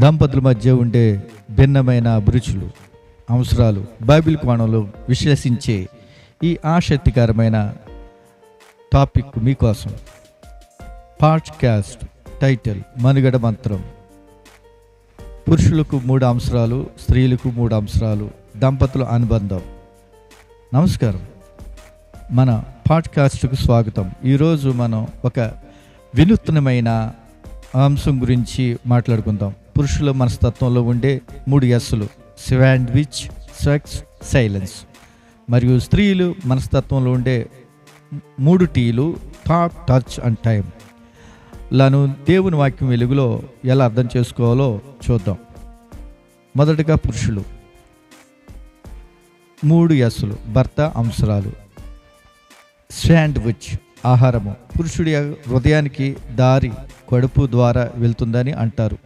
దంపతుల మధ్య ఉండే భిన్నమైన అభిరుచులు, అవసరాలు బైబిల్ కోణంలో విశ్లేషించే ఈ ఆసక్తికరమైన టాపిక్ మీకోసం. పాడ్కాస్ట్ టైటిల్ మనుగడ మంత్రం. పురుషులకు 3 అంశాలు, స్త్రీలకు 3 అంశాలు, దంపతుల అనుబంధం. నమస్కారం, మన పాడ్కాస్ట్కు స్వాగతం. ఈరోజు మనం ఒక వినూత్నమైన అంశం గురించి మాట్లాడుకుందాం. పురుషుల మనస్తత్వంలో ఉండే 3 ఎస్లు: శాండ్విచ్, సెక్స్, సైలెన్స్. మరియు స్త్రీలు మనస్తత్వంలో ఉండే 3 టీలు: థాట్, టచ్ అండ్ టైం. లను దేవుని వాక్యం వెలుగులో ఎలా అర్థం చేసుకోవాలో చూద్దాం. మొదటగా పురుషులు 3 ఎస్లు: భర్త, అవసరాలు. శాండ్విచ్ ఆహారము. పురుషుడి హృదయానికి దారి కడుపు ద్వారా వెళ్తుందని అంటారు.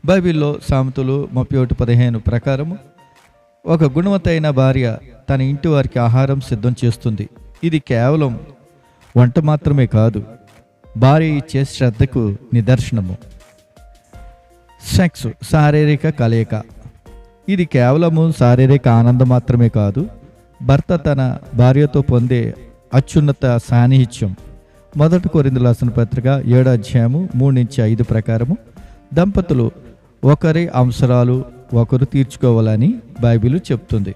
బైబిల్లో సామెతలు 31:15 ప్రకారము ఒక గుణవత్తైన భార్య తన ఇంటి వారికి ఆహారం సిద్ధం చేస్తుంది. ఇది కేవలం వంట మాత్రమే కాదు, భార్య ఇచ్చే శ్రద్ధకు నిదర్శనము. సెక్స్ శారీరక కలయిక. ఇది కేవలము శారీరక ఆనందం మాత్రమే కాదు, భర్త తన భార్యతో పొందే అత్యున్నత సాన్నిహిత్యం. 1 కొరింథీయులకు రాసిన పత్రిక 7వ అధ్యాయము 3-5 ప్రకారము దంపతులు ఒకరి అవసరాలు ఒకరు తీర్చుకోవాలని బైబిల్ చెప్తుంది.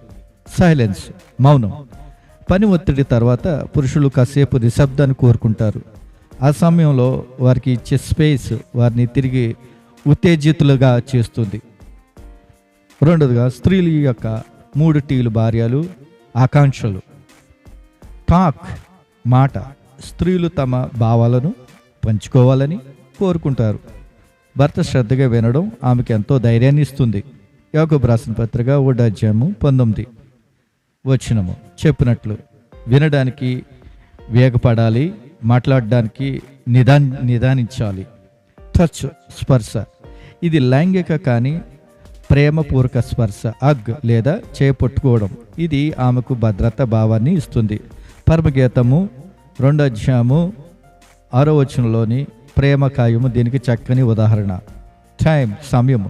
సైలెన్స్, మౌనం. పని ఒత్తిడి తర్వాత పురుషులు కాసేపు నిశ్శబ్దాన్ని కోరుకుంటారు. ఆ సమయంలో వారికి ఇచ్చే స్పేస్ వారిని తిరిగి ఉత్తేజితులుగా చేస్తుంది. రెండవదిగా స్త్రీల యొక్క 3 టీలు భార్యలు, ఆకాంక్షలు. టాక్, మాట. స్త్రీలు తమ భావాలను పంచుకోవాలని కోరుకుంటారు. భర్త శ్రద్ధగా వినడం ఆమెకు ఎంతో ధైర్యాన్ని ఇస్తుంది. యాకోబు రాసిన పత్రిక 1వ అధ్యాయము 19 వచనము చెప్పినట్లు వినడానికి వేగపడాలి, మాట్లాడడానికి నిదానించాలి. టచ్, స్పర్శ. ఇది లైంగిక కానీ ప్రేమపూర్వక స్పర్శ. అగ్ లేదా చేపట్టుకోవడం. ఇది ఆమెకు భద్రత భావాన్ని ఇస్తుంది. పరమగీతము 2వ అధ్యాయము 6వ వచనంలోని ప్రేమ కాయము దీనికి చక్కని ఉదాహరణ. టైం, సమయము.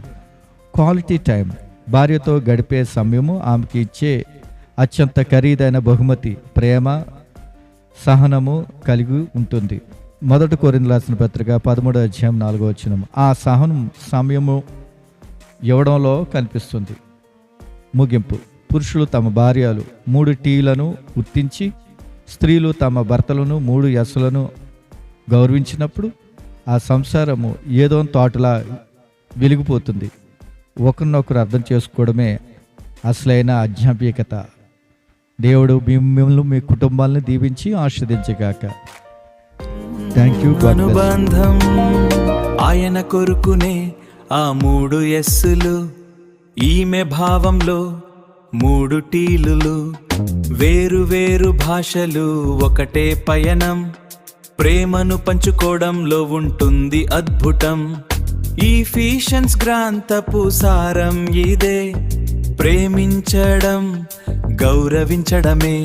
Quality time. భార్యతో గడిపే సమయము ఆమెకి ఇచ్చే అత్యంత ఖరీదైన బహుమతి. ప్రేమ, సహనము కలిగి ఉంటుంది. 1 కొరింథీయులకు రాసిన పత్రిక 13వ అధ్యాయం 4వ వచనము ఆ సహనం సమయము ఇవ్వడంలో కనిపిస్తుంది. ముగింపు. పురుషులు తమ భార్యలు 3 టీలను గుర్తించి, స్త్రీలు తమ భర్తలను 3 ఎస్లను గౌరవించినప్పుడు ఆ సంసారము ఏదో తోటలా వెలిగిపోతుంది. ఒకరినొకరు అర్థం చేసుకోవడమే అసలైన ఆధ్యాత్మికత. దేవుడు మిమ్మల్ని, మీ కుటుంబాలను దీవించి ఆశీర్వదించగాక. Thank you. అనుబంధం ఆయన కొరుకునే ఆ 3 ఎస్సులు. ఈమె భావంలో 3 టీలులు. వేరు వేరు భాషలు, ఒకటే పయనం. ప్రేమను పంచుకోవడంలో ఉంటుంది అద్భుతం. ఈఫిషియన్స్ గ్రంథపు సారం ఇదే: ప్రేమించడం, గౌరవించడమే.